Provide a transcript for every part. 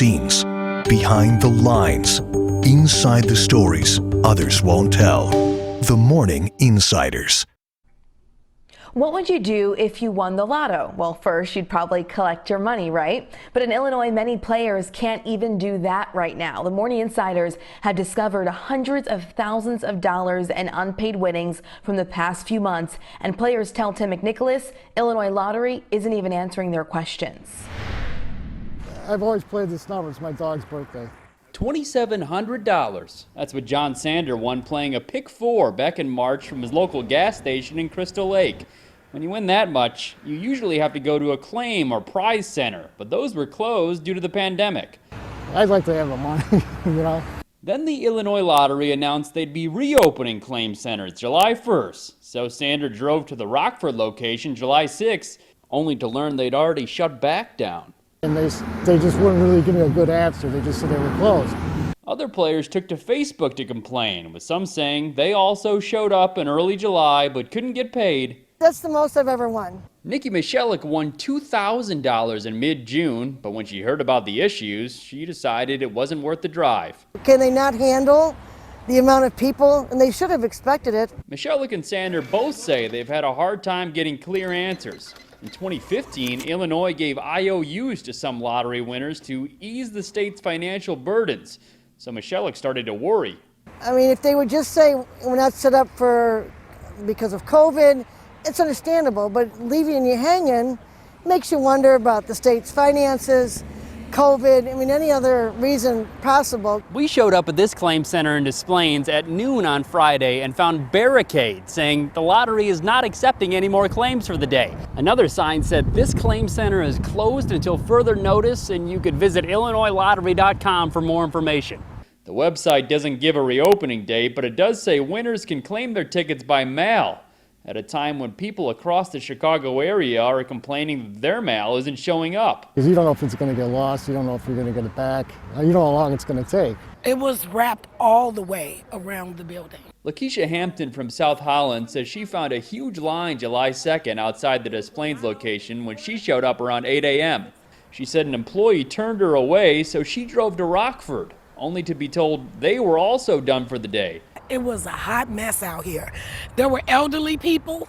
scenes, behind the lines, inside the stories others won't tell. The Morning Insiders. What would you do if you won the lotto? Well, first, you'd probably collect your money, right? But in Illinois, many players can't even do that right now. The Morning Insiders have discovered hundreds of thousands of dollars in unpaid winnings from the past few months, and players tell Tim McNicholas Illinois Lottery isn't even answering their questions. I've always played this number. It's my dog's birthday. $2,700. That's what John Sander won playing a pick 4 back in March from his local gas station in Crystal Lake. When you win that much, you usually have to go to a claim or prize center, but those were closed due to the pandemic. I'd like to have the money, you know. Then the Illinois Lottery announced they'd be reopening claim centers July 1st, so Sander drove to the Rockford location July 6th, only to learn they'd already shut back down. And they just wouldn't really give me a good answer. They just said they were closed. Other players took to Facebook to complain, with some saying they also showed up in early July but couldn't get paid. That's the most I've ever won. McNicholas won $2,000 in mid-June, but when she heard about the issues, she decided it wasn't worth the drive. Can they not handle the amount of people? And they should have expected it. McNicholas and Sander both say they've had a hard time getting clear answers. In 2015, Illinois gave IOUs to some lottery winners to ease the state's financial burdens, so McNicholas started to worry. I mean, if they would just say we're not set up because of COVID, it's understandable, but leaving you hanging makes you wonder about the state's finances, COVID, I mean, any other reason possible. We showed up at this claim center in Des Plaines at noon on Friday and found barricades saying the lottery is not accepting any more claims for the day. Another sign said this claim center is closed until further notice, and you could visit IllinoisLottery.com for more information. The website doesn't give a reopening date, but it does say winners can claim their tickets by mail, at a time when people across the Chicago area are complaining that their mail isn't showing up. Because you don't know if it's going to get lost, you don't know if you're going to get it back, you don't know how long it's going to take. It was wrapped all the way around the building. Lakeisha Hampton from South Holland says she found a huge line July 2nd outside the Des Plaines location when she showed up around 8 a.m. She said an employee turned her away, so she drove to Rockford, only to be told they were also done for the day. It was a hot mess out here. There were elderly people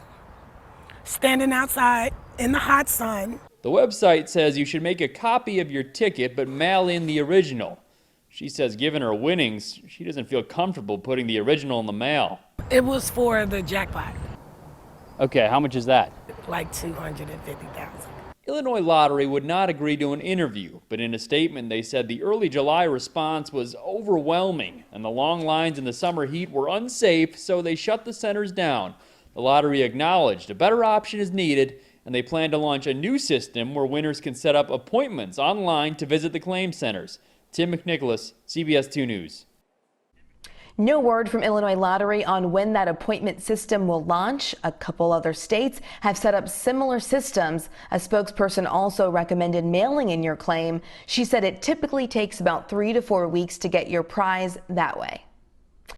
standing outside in the hot sun. The website says you should make a copy of your ticket but mail in the original. She says given her winnings, she doesn't feel comfortable putting the original in the mail. It was for the jackpot. Okay, how much is that? Like $250,000. Illinois Lottery would not agree to an interview, but in a statement they said the early July response was overwhelming and the long lines in the summer heat were unsafe, so they shut the centers down. The lottery acknowledged a better option is needed, and they plan to launch a new system where winners can set up appointments online to visit the claim centers. Tim McNicholas, CBS 2 News. No word from Illinois Lottery on when that appointment system will launch. A couple other states have set up similar systems. A spokesperson also recommended mailing in your claim. She said it typically takes about 3 to 4 weeks to get your prize that way.